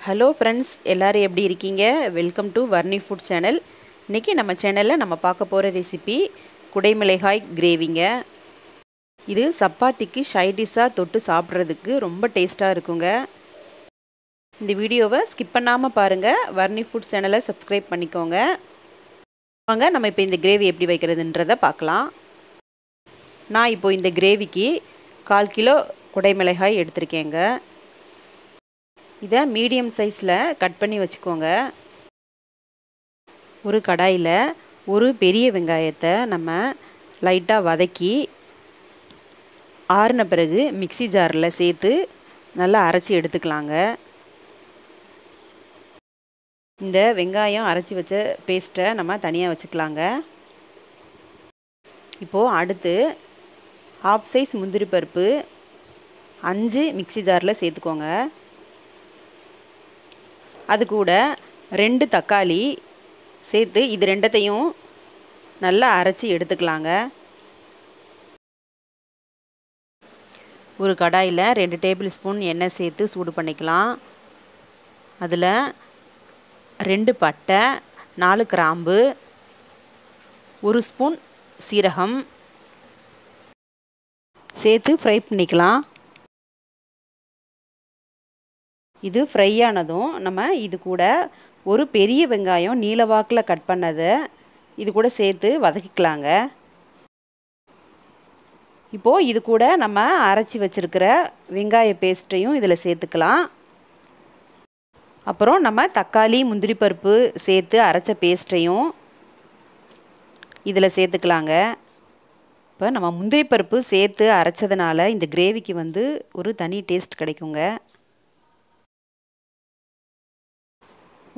Hello friends, எல்லாரும் எப்படி இருக்கீங்க? Welcome to Varni Food Channel. இன்னைக்கு நம்ம சேனல்ல நம்ம பார்க்க போற ரெசிபி குடைமிளகாய் கிரேவிங்க. இது சப்பாத்திக்கு சைட் டிஷ்ஷா தொட்டு சாப்பிடுறதுக்கு ரொம்ப டேஸ்டா இருக்குங்க. இந்த வீடியோவை ஸ்கிப் பண்ணாம பாருங்க. Varni Food Channel-ஐ Subscribe பண்ணிக்கோங்க. வாங்க நம்ம இப்போ இந்த கிரேவி எப்படி வைக்கிறதுன்றதை பார்க்கலாம். நான் இப்போ இந்த கிரேவிக்கு 1/4 கிலோ குடைமிளகாய் எடுத்துர்க்கேங்க. இதை மீடியம் சைஸில் கட் பண்ணி வச்சுக்கோங்க. ஒரு கடாயில் ஒரு பெரிய வெங்காயத்தை நம்ம லைட்டாக வதக்கி ஆறின பிறகு மிக்ஸி ஜாரில் சேர்த்து நல்லா அரைச்சி எடுத்துக்கலாங்க. இந்த வெங்காயம் அரைச்சி வச்ச பேஸ்ட்டை நம்ம தனியாக வச்சுக்கலாங்க. இப்போது அடுத்து ஹாஃப் சைஸ் முந்திரி பருப்பு 5 மிக்ஸி ஜாரில் சேர்த்துக்கோங்க. அது கூட 2 தக்காளி சேர்த்து இது ரெண்டத்தையும் நல்லா அரைச்சி எடுத்துக்கலாங்க. ஒரு கடாயில் 2 டேபிள் ஸ்பூன் எண்ணெய் சேர்த்து சூடு பண்ணிக்கலாம். அதில் 2 பட்டை, 4 கிராம்பு, 1 ஸ்பூன் சீரகம் சேர்த்து ஃப்ரை பண்ணிக்கலாம். இது ஃப்ரை ஆனதும் நம்ம இது கூட ஒரு பெரிய வெங்காயம் நீளவாக்கில் கட் பண்ணதை இது கூட சேர்த்து வதக்கிக்கலாங்க. இப்போது இது கூட நம்ம அரைச்சி வச்சுருக்கிற வெங்காய பேஸ்ட்டையும் இதில் சேர்த்துக்கலாம். அப்புறம் நம்ம தக்காளி முந்திரி பருப்பு சேர்த்து அரைச்ச பேஸ்ட்டையும் இதில் சேர்த்துக்கலாங்க. இப்போ நம்ம முந்திரி பருப்பு சேர்த்து அரைச்சதுனால இந்த கிரேவிக்கு ஒரு தனி டேஸ்ட் கிடைக்குங்க.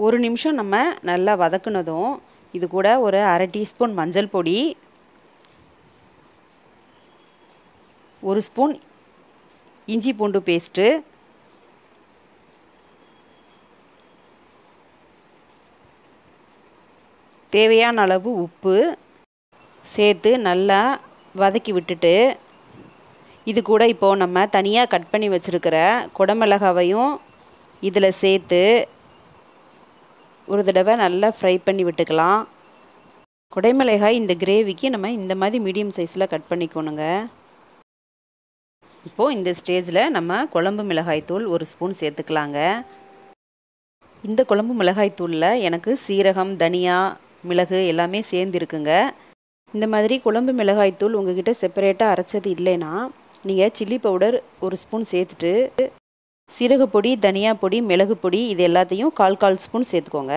1 நிமிஷம் நம்ம நல்லா வதக்குனதும் இது கூட ஒரு 1/2 டீஸ்பூன் மஞ்சள் பொடி, 1 ஸ்பூன் இஞ்சி பூண்டு பேஸ்ட்டு, தேவையான அளவு உப்பு சேர்த்து நல்லா வதக்கி விட்டுட்டு இது கூட இப்போது நம்ம தனியாக கட் பண்ணி வச்சுருக்கிற குடமிளகாவையும் இதில் சேர்த்து ஒரு தடவை நல்லா ஃப்ரை பண்ணி விட்டுக்கலாம். குடைமிளகாய் இந்த கிரேவிக்கு நம்ம இந்த மாதிரி மீடியம் சைஸில் கட் பண்ணிக்கணுங்க. இப்போது இந்த ஸ்டேஜில் நம்ம குழம்பு மிளகாய்த்தூள் 1 ஸ்பூன் சேர்த்துக்கலாங்க. இந்த குழம்பு மிளகாய்த்தூளில் எனக்கு சீரகம், தனியா, மிளகு எல்லாமே சேர்ந்துருக்குங்க. இந்த மாதிரி குழம்பு மிளகாய்த்தூள் உங்ககிட்ட செப்பரேட்டாக அரைச்சது இல்லைன்னா நீங்கள் சில்லி பவுடர் 1 ஸ்பூன் சேர்த்துட்டு சீரகப்பொடி, தனியா பொடி, மிளகு பொடி இது எல்லாத்தையும் 1/4 ஸ்பூன் சேர்த்துக்கோங்க.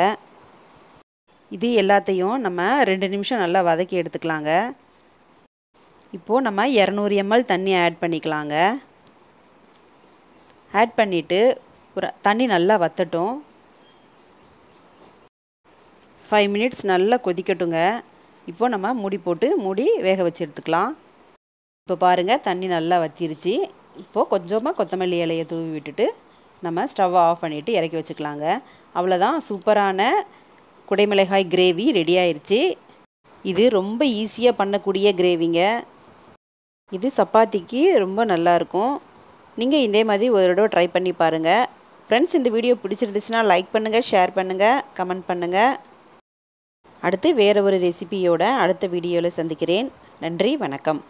இது எல்லாத்தையும் நம்ம 2 நிமிஷம் நல்லா வதக்கி எடுத்துக்கலாங்க. இப்போது நம்ம 200 ml தண்ணி ஆட் பண்ணிக்கலாங்க. ஆட் பண்ணிவிட்டு ஒரு தண்ணி நல்லா வற்றட்டும். 5 மினிட்ஸ் நல்லா கொதிக்கட்டுங்க. இப்போது நம்ம மூடி வேக வச்சு எடுத்துக்கலாம். இப்போ பாருங்கள் தண்ணி நல்லா வற்றிருச்சு. இப்போது கொஞ்சமாக கொத்தமல்லி இலையை தூவி விட்டுட்டு நம்ம ஸ்டவ்வை ஆஃப் பண்ணிவிட்டு இறக்கி வச்சுக்கலாங்க. அவ்வளோதான், சூப்பரான குடைமிளகாய் கிரேவி ரெடி ஆயிடுச்சு. இது ரொம்ப ஈஸியாக பண்ணக்கூடிய கிரேவிங்க. இது சப்பாத்திக்கு ரொம்ப நல்லாயிருக்கும். நீங்கள் இதே மாதிரி ஒரு தடவை ட்ரை பண்ணி பாருங்கள். ஃப்ரெண்ட்ஸ், இந்த வீடியோ பிடிச்சிருந்துச்சுன்னா லைக் பண்ணுங்கள், ஷேர் பண்ணுங்கள், கமெண்ட் பண்ணுங்கள். அடுத்து வேறு ஒரு ரெசிபியோட அடுத்த வீடியோவில் சந்திக்கிறேன். நன்றி, வணக்கம்.